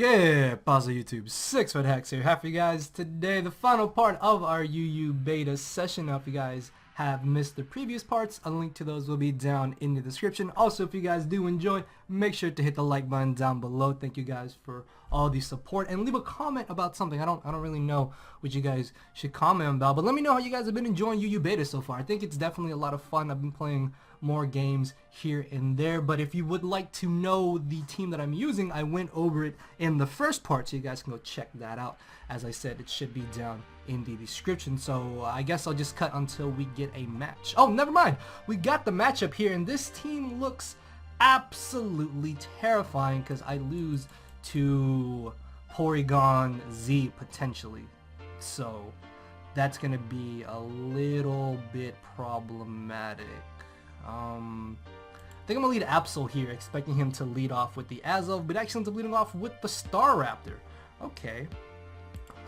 ¿Qué pasa YouTube? 6-Foot Hex here. Happy you guys today. The final part of our UU beta session. Now if you guys have missed the previous parts, a link to those will be down in the description. Also, if you guys do enjoy, make sure to hit the like button down below. Thank you guys for all the support, and leave a comment about something. I don't really know what you guys should comment about, but let me know how you guys have been enjoying UU beta so far. I think it's definitely a lot of fun. I've been playing more games here and there, but if you would like to know the team that I'm using, I went over it in the first part, so you guys can go check that out. As I said, it should be down in the description, so I guess I'll just cut until we get a match. Oh, never mind, we got the matchup here, and this team looks absolutely terrifying because I lose to Porygon Z potentially, so that's gonna be a little bit problematic. I think I'm gonna lead Absol here, expecting him to lead off with the Azov, but actually ends up leading off with the Staraptor. Okay,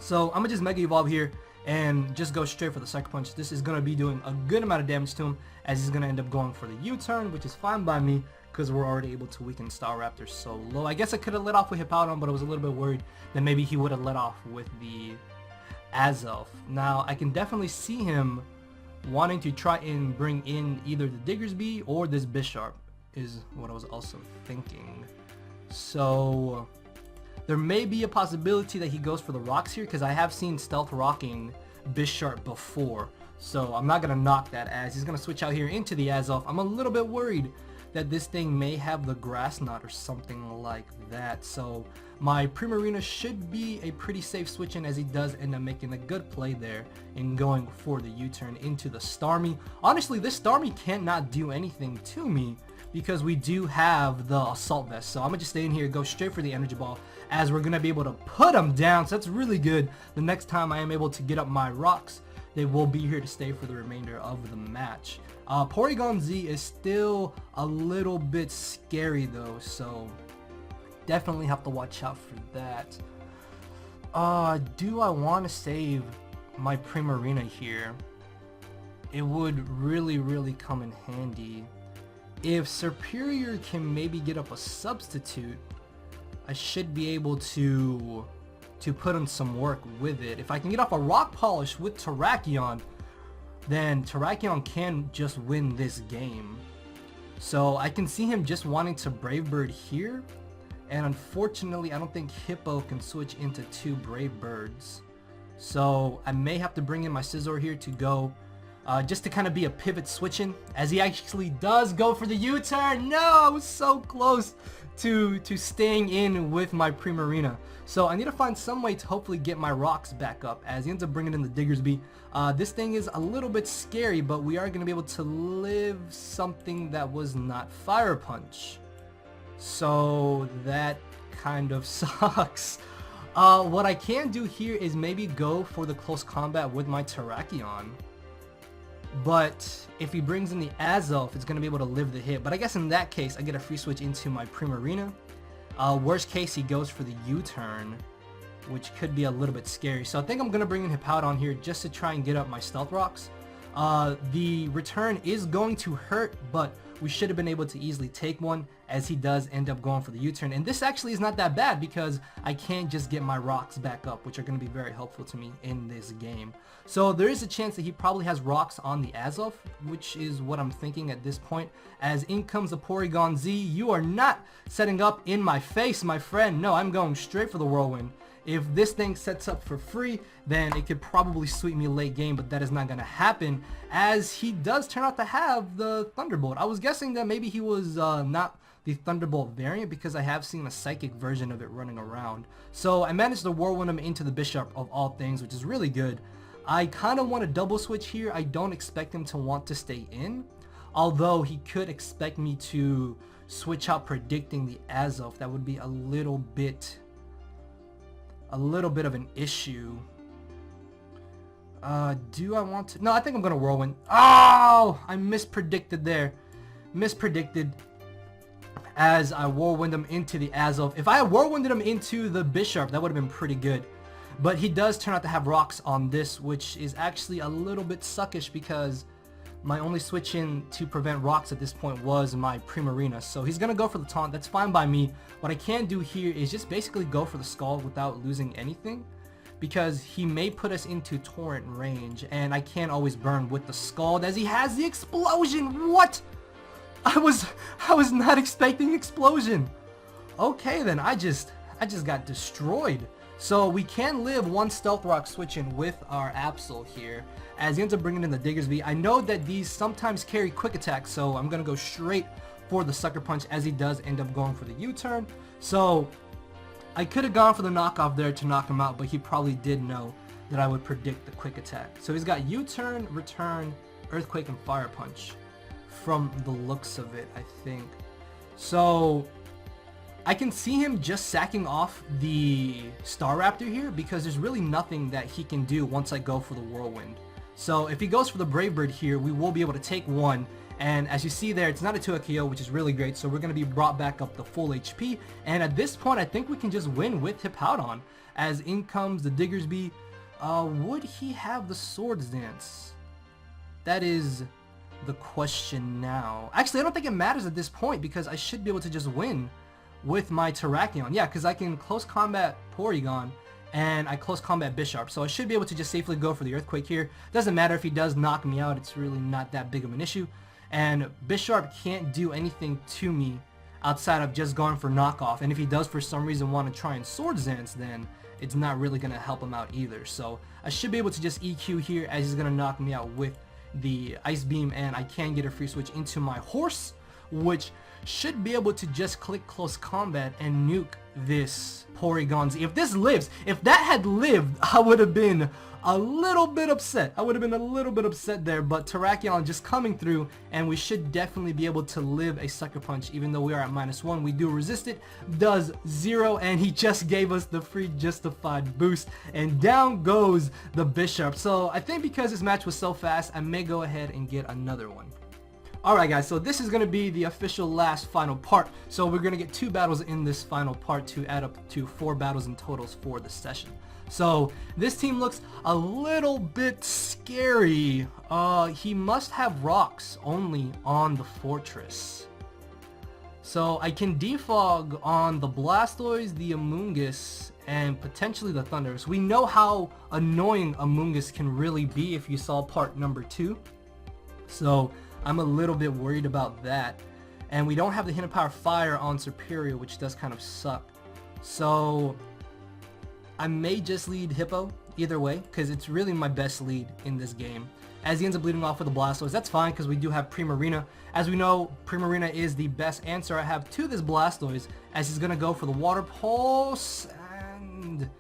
so I'm gonna just Mega Evolve here and just go straight for the Sucker Punch. This is gonna be doing a good amount of damage to him, as he's gonna end up going for the U-turn, which is fine by me because we're already able to weaken Staraptor so low. I guess I could have let off with Hippowdon, but I was a little bit worried that maybe he would have let off with the Azov. Now I can definitely see him wanting to try and bring in either the Diggersby or this Bisharp is what I was also thinking. So there may be a possibility that he goes for the rocks here, because I have seen stealth rocking Bisharp before. So I'm not going to knock that, as he's going to switch out here into the Azov. I'm a little bit worried that this thing may have the Grass Knot or something like that. So my Primarina should be a pretty safe switch in, as he does end up making a good play there and going for the U-turn into the Starmie. Honestly, this Starmie cannot do anything to me because we do have the Assault Vest. So I'm going to just stay in here, go straight for the Energy Ball, as we're going to be able to put him down. So that's really good. The next time I am able to get up my rocks, they will be here to stay for the remainder of the match. Porygon Z is still a little bit scary though, so definitely have to watch out for that. Do I want to save my Primarina here? It would really come in handy. If Serperior can maybe get up a substitute, I should be able to put in some work with it. If I can get off a Rock Polish with Terrakion, then Terrakion can just win this game. So I can see him just wanting to Brave Bird here, and unfortunately I don't think Hippo can switch into two Brave Birds. So I may have to bring in my Scizor here to go just to kind of be a pivot switching, as he actually does go for the U-turn. No, I was so close to staying in with my Primarina. So I need to find some way to hopefully get my rocks back up, as he ends up bringing in the Diggersby. This thing is a little bit scary, but we are going to be able to live something that was not Fire Punch. So that kind of sucks. What I can do here is maybe go for the close combat with my Terrakion. But if he brings in the Azov, it's going to be able to live the hit. But I guess in that case, I get a free switch into my Primarina. Worst case, he goes for the U-turn, which could be a little bit scary. So I think I'm going to bring in Hippowdon here just to try and get up my Stealth Rocks. The return is going to hurt, but we should have been able to easily take one, as he does end up going for the U-turn. And this actually is not that bad because I can just get my rocks back up, which are going to be very helpful to me in this game. So there is a chance that he probably has rocks on the Azov, which is what I'm thinking at this point. As in comes the Porygon Z. You are not setting up in my face, my friend. No, I'm going straight for the Whirlwind. If this thing sets up for free, then it could probably sweep me late game, but that is not going to happen, as he does turn out to have the Thunderbolt. I was guessing that maybe he was not the Thunderbolt variant, because I have seen a Psychic version of it running around. So I managed to Whirlwind him into the Bisharp of all things, which is really good. I kind of want to double switch here. I don't expect him to want to stay in, although he could expect me to switch out predicting the Azov. That would be a little bit of an issue. Do I want to? No, I think I'm gonna Whirlwind. Oh, I mispredicted there. Mispredicted, as I Whirlwind him into the Azov. If I had Whirlwinded him into the Bisharp, that would have been pretty good. But he does turn out to have rocks on this, which is actually a little bit suckish, because my only switch in to prevent rocks at this point was my Primarina. So he's going to go for the taunt. That's fine by me. What I can do here is just basically go for the Scald without losing anything, because he may put us into torrent range, and I can't always burn with the Scald as he has the explosion. What? I was not expecting explosion. Okay then, I just got destroyed. So we can live one Stealth Rock switch in with our Absol here, as he ends up bringing in the Diggersby. I know that these sometimes carry quick attack, so I'm gonna go straight for the Sucker Punch, as he does end up going for the U-turn. So I could have gone for the knockoff there to knock him out, but he probably did know that I would predict the quick attack. So he's got U-turn, return, Earthquake, and Fire Punch from the looks of it, I think. So I can see him just sacking off the Staraptor here, because there's really nothing that he can do once I go for the Whirlwind. So if he goes for the Brave Bird here, we will be able to take one. And as you see there, it's not a 2 KO, which is really great. So we're going to be brought back up to full HP. And at this point, I think we can just win with Hippowdon. As in comes the Diggersby. Would he have the Swords Dance? That is the question now. Actually, I don't think it matters at this point, because I should be able to just win with my Terrakion. Yeah, because I can close combat Porygon and I close combat Bisharp, so I should be able to just safely go for the Earthquake here. Doesn't matter if he does knock me out, it's really not that big of an issue. And Bisharp can't do anything to me outside of just going for knockoff, and if he does for some reason want to try and Swords Dance, then it's not really going to help him out either. So I should be able to just EQ here, as he's going to knock me out with the Ice Beam, and I can get a free switch into my Horse, which should be able to just click close combat and nuke this Porygon. If this lives, if that had lived, I would have been a little bit upset. There, but Terrakion just coming through, and we should definitely be able to live a Sucker Punch. Even though we are at -1, we do resist it, does 0, and he just gave us the free justified boost, and down goes the Bisharp. So I think because this match was so fast, I may go ahead and get another one. Alright guys, so this is going to be the official last final part. So we're going to get 2 battles in this final part to add up to 4 battles in totals for the session. So this team looks a little bit scary. He must have rocks only on the Fortress. So I can defog on the Blastoise, the Amoonguss, and potentially the Thundurus. We know how annoying Amoonguss can really be if you saw part number 2. So I'm a little bit worried about that. And we don't have the Hidden Power Fire on Superior, which does kind of suck. So I may just lead Hippo either way, because it's really my best lead in this game. As he ends up leading off with the Blastoise, that's fine, because we do have Primarina. As we know, Primarina is the best answer I have to this Blastoise, as he's going to go for the Water Pulse and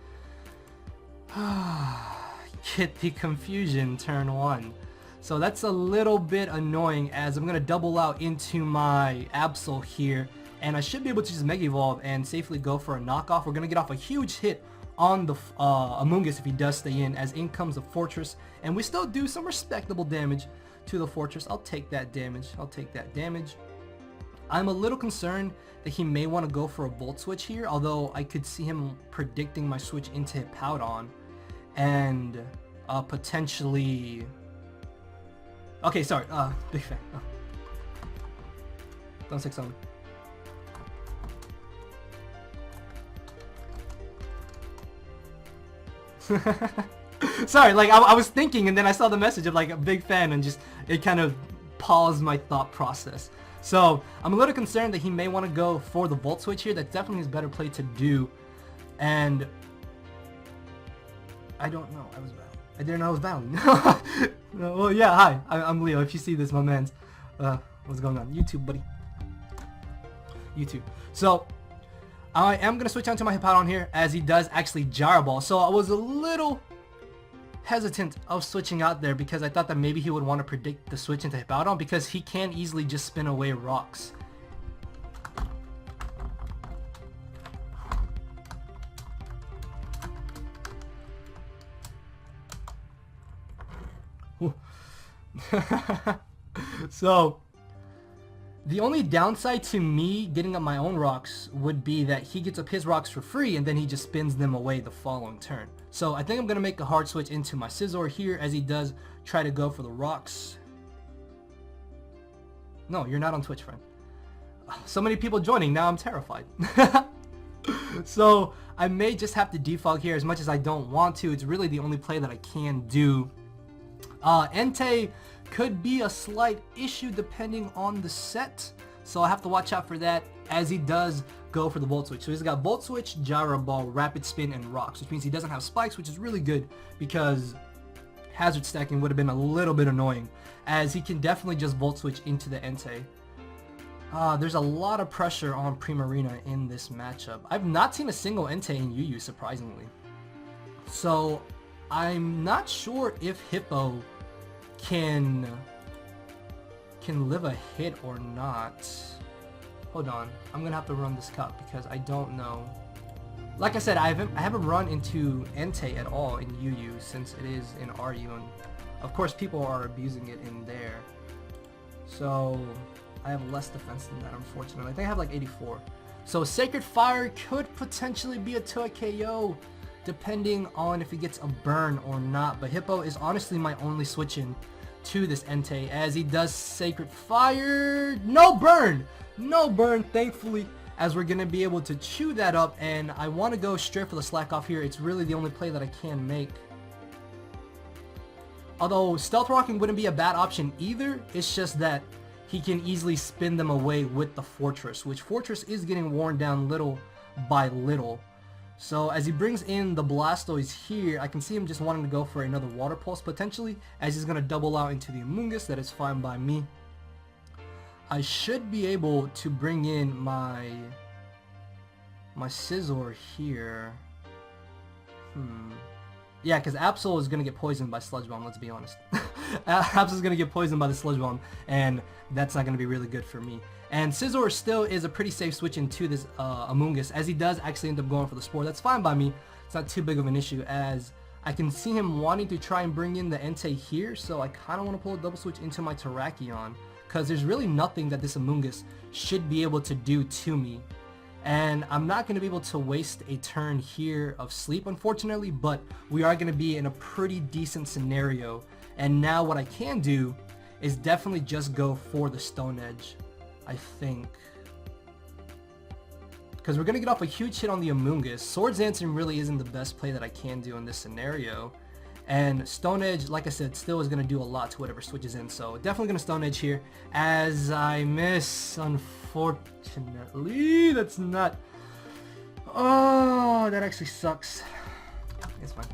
get the Confusion turn 1. So that's a little bit annoying, as I'm going to double out into my Absol here, and I should be able to just Mega Evolve and safely go for a knockoff. We're going to get off a huge hit on the Amoonguss if he does stay in, as in comes the Fortress, and we still do some respectable damage to the Fortress. I'll take that damage. I'm a little concerned that he may want to go for a Volt Switch here, although I could see him predicting my switch into Hippowdon and potentially... Okay, sorry, big fan. Oh. Don't 6 on me. Sorry, like I was thinking, and then I saw the message of like a big fan, and just it kind of paused my thought process. So I'm a little concerned that he may want to go for the Volt Switch here. That's definitely his better play to do. And I don't know. I didn't know I was battling. Well, yeah, hi. I'm Leo. If you see this, my man's. What's going on? YouTube, buddy. YouTube. So I am going to switch on to my Hippowdon here, as he does actually Gyro Ball. So I was a little hesitant of switching out there, because I thought that maybe he would want to predict the switch into Hippowdon, because he can easily just spin away rocks. So the only downside to me getting up my own rocks would be that he gets up his rocks for free, and then he just spins them away the following turn. So I think I'm going to make a hard switch into my Scizor here, as he does try to go for the rocks. No, you're not on Twitch, friend. So many people joining, now I'm terrified. So I may just have to defog here as much as I don't want to. It's really the only play that I can do. Entei could be a slight issue depending on the set, so I have to watch out for that as he does go for the Volt Switch. So he's got Volt Switch, Gyro Ball, Rapid Spin, and Rocks, which means he doesn't have spikes, which is really good because hazard stacking would have been a little bit annoying, as he can definitely just Volt Switch into the Entei. There's a lot of pressure on Primarina in this matchup. I've not seen a single Entei in UU, surprisingly. So I'm not sure if Hippo can live a hit or not. Hold on, I'm gonna have to run this cup because I don't know. Like I said, I haven't run into Entei at all in UU since it is in RU, and of course people are abusing it in there. So I have less defense than that, unfortunately. I think I have like 84. So Sacred Fire could potentially be a 2 KO depending on if he gets a burn or not. But Hippo is honestly my only switch in to this Entei, as he does Sacred Fire. No burn! No burn, thankfully, as we're going to be able to chew that up. And I want to go straight for the slack off here. It's really the only play that I can make. Although Stealth Rocking wouldn't be a bad option either. It's just that he can easily spin them away with the Fortress, which Fortress is getting worn down little by little. So as he brings in the Blastoise here, I can see him just wanting to go for another Water Pulse potentially, as he's going to double out into the Amoonguss. That is fine by me. I should be able to bring in my Scizor here. Yeah, because Absol is going to get poisoned by Sludge Bomb, let's be honest. Absol is going to get poisoned by the Sludge Bomb, and that's not going to be really good for me. And Scizor still is a pretty safe switch into this Amoonguss, as he does actually end up going for the Spore. That's fine by me. It's not too big of an issue, as I can see him wanting to try and bring in the Entei here, so I kind of want to pull a double switch into my Terrakion, because there's really nothing that this Amoonguss should be able to do to me. And I'm not going to be able to waste a turn here of sleep, unfortunately, but we are going to be in a pretty decent scenario. And now what I can do is definitely just go for the Stone Edge, I think. Because we're going to get off a huge hit on the Amoonguss. Swords Dancing really isn't the best play that I can do in this scenario. And Stone Edge, like I said, still is going to do a lot to whatever switches in. So definitely going to Stone Edge here as I miss, unfortunately. That's not... Oh, that actually sucks. It's fine.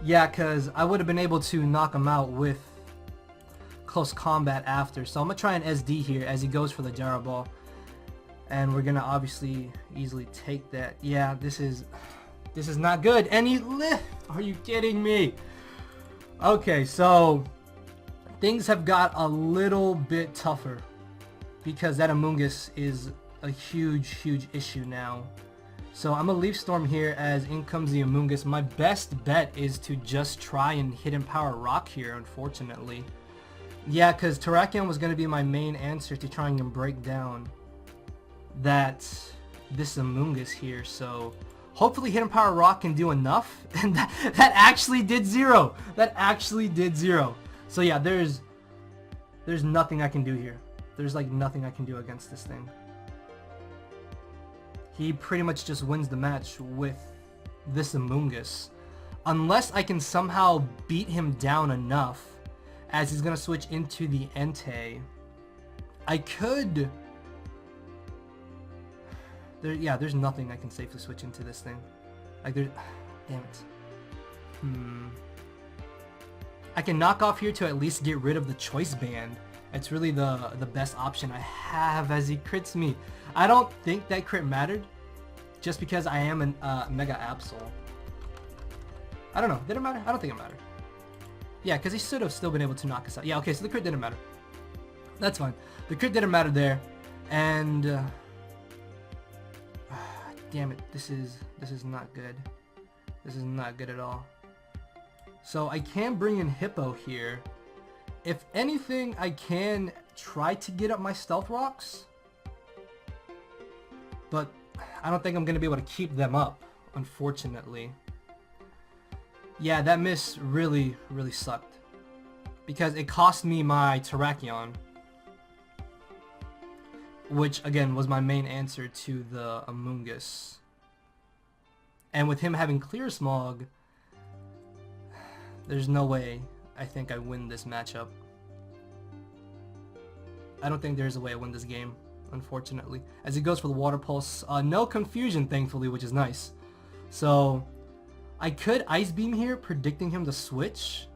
Yeah, because I would have been able to knock him out with close combat after. So I'm going to try an SD here as he goes for the Gyro Ball. And we're going to obviously easily take that. Yeah, this is not good. And he lived. Are you kidding me? Okay, so things have got a little bit tougher because that Amoonguss is a huge issue now. So I'm gonna Leaf Storm here as in comes the Amoonguss. My best bet is to just try and Hidden Power Rock here, unfortunately. Yeah, because Terrakion was gonna be my main answer to trying and break down this Amoonguss here. So hopefully Hidden Power Rock can do enough, and that actually did 0. That actually did 0. So yeah, there's nothing I can do here. There's like nothing I can do against this thing. He pretty much just wins the match with this Amoonguss. Unless I can somehow beat him down enough, as he's gonna switch into the Entei. I could... there's nothing I can safely switch into this thing. Like there's... Damn it. I can knock off here to at least get rid of the Choice Band. It's really the best option I have as he crits me. I don't think that crit mattered, just because I am a Mega Absol. I don't know. Did it matter? I don't think it mattered. Yeah, because he should have still been able to knock us out. Yeah, okay, so the crit didn't matter. That's fine. The crit didn't matter there, and damn it, this is not good. This is not good at all. So I can bring in Hippo here. If anything, I can try to get up my Stealth Rocks, but I don't think I'm going to be able to keep them up, unfortunately. Yeah, that miss really sucked, because it cost me my Terrakion, which again was my main answer to the Amoonguss. And with him having Clear Smog, there's no way I think I win this matchup. I don't think there's a way I win this game, unfortunately. As he goes for the Water Pulse, no confusion thankfully, which is nice. So I could Ice Beam here, predicting him to switch.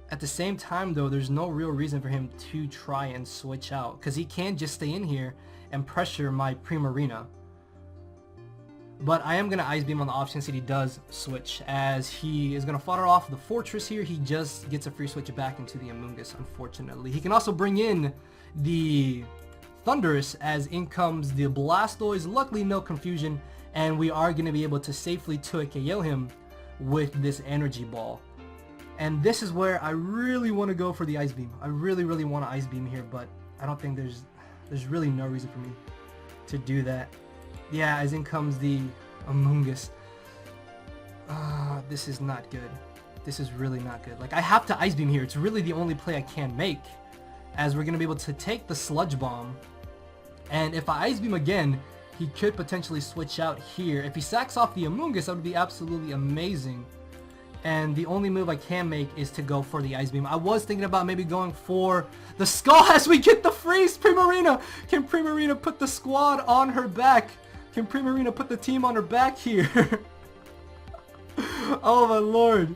At the same time though, there's no real reason for him to try and switch out, because he can just stay in here and pressure my Primarina. But I am going to Ice Beam on the off chance that he does switch, as he is going to fodder off the Fortress here. He just gets a free switch back into the Amoonguss, unfortunately. He can also bring in the Thundurus, as in comes the Blastoise. Luckily, no confusion, and we are going to be able to safely 2KO him with this Energy Ball. And this is where I really want to go for the Ice Beam. I really want to Ice Beam here, but I don't think there's really no reason for me to do that. Yeah, as in comes the Amoonguss. This is not good. This is really not good. Like, I have to Ice Beam here. It's really the only play I can make, as we're going to be able to take the Sludge Bomb. And if I Ice Beam again, he could potentially switch out here. If he sacks off the Amoonguss, that would be absolutely amazing. And the only move I can make is to go for the Ice Beam. I was thinking about maybe going for the Skull as we get the freeze. Primarina! Can Primarina put the squad on her back? Can Primarina put the team on her back here? Oh my lord.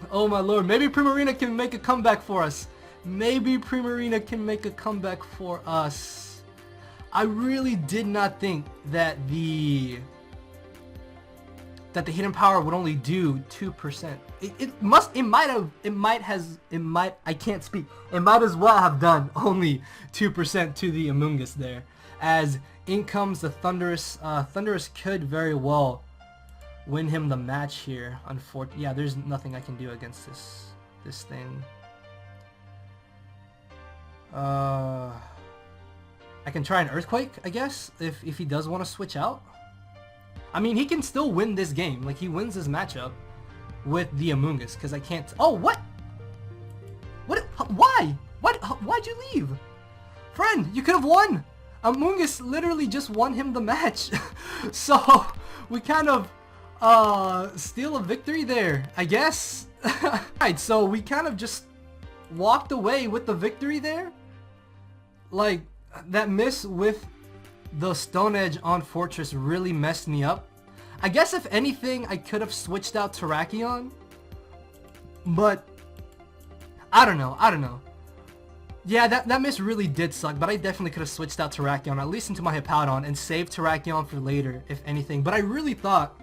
Oh my lord. Maybe Primarina can make a comeback for us. Maybe Primarina can make a comeback for us. I really did not think that the hidden power would only do 2%. It might as well have done only 2% to the Amoonguss there. As in comes the Thundurus. Thundurus could very well win him the match here. Unfortunately, yeah, there's nothing I can do against this thing. I can try an Earthquake, I guess, if he does want to switch out. I mean, he can still win this game. Like, he wins this matchup with the Amoonguss, because I can't... Oh, what? What? Why? What? Why'd you leave? Friend, you could have won! Amoonguss literally just won him the match. So, we kind of steal a victory there, I guess. Alright, so we kind of just walked away with the victory there. Like, that miss with the Stone Edge on Fortress really messed me up. I guess if anything, I could have switched out Terrakion, but I don't know. Yeah, that miss really did suck, but I definitely could have switched out Terrakion, at least into my Hippowdon, and saved Terrakion for later, if anything. But I really thought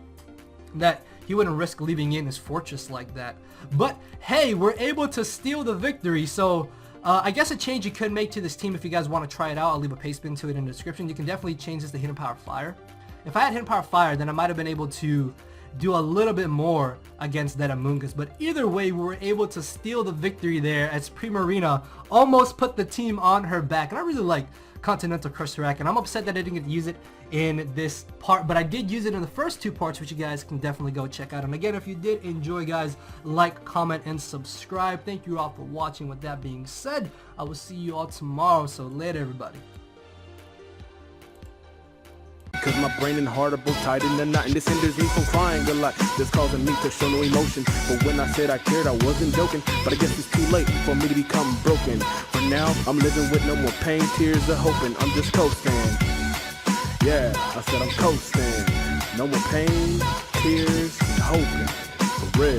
that he wouldn't risk leaving in his Fortress like that. But hey, we're able to steal the victory, so I guess a change you could make to this team if you guys want to try it out. I'll leave a pastebin to it in the description. You can definitely change this to Hidden Power Fire. If I had Hidden Power Fire, then I might have been able to do a little bit more against that Amoonguss. But either way, we were able to steal the victory there, as Primarina almost put the team on her back. And I really like Continental Crush Terrakion. I'm upset that I didn't get to use it in this part, but I did use it in the first two parts, which you guys can definitely go check out. And again, if you did enjoy, guys, like, comment, and subscribe. Thank you all for watching. With that being said, I will see you all tomorrow. So later, everybody. Cause my brain and heart are both tied in the knot, and this hinders me from crying a lot. This causing me to show no emotion. But when I said I cared, I wasn't joking. But I guess it's too late for me to become broken. For now, I'm living with no more pain, tears, or hoping. I'm just coasting. Yeah, I said I'm coasting. No more pain, tears, and hoping. For real.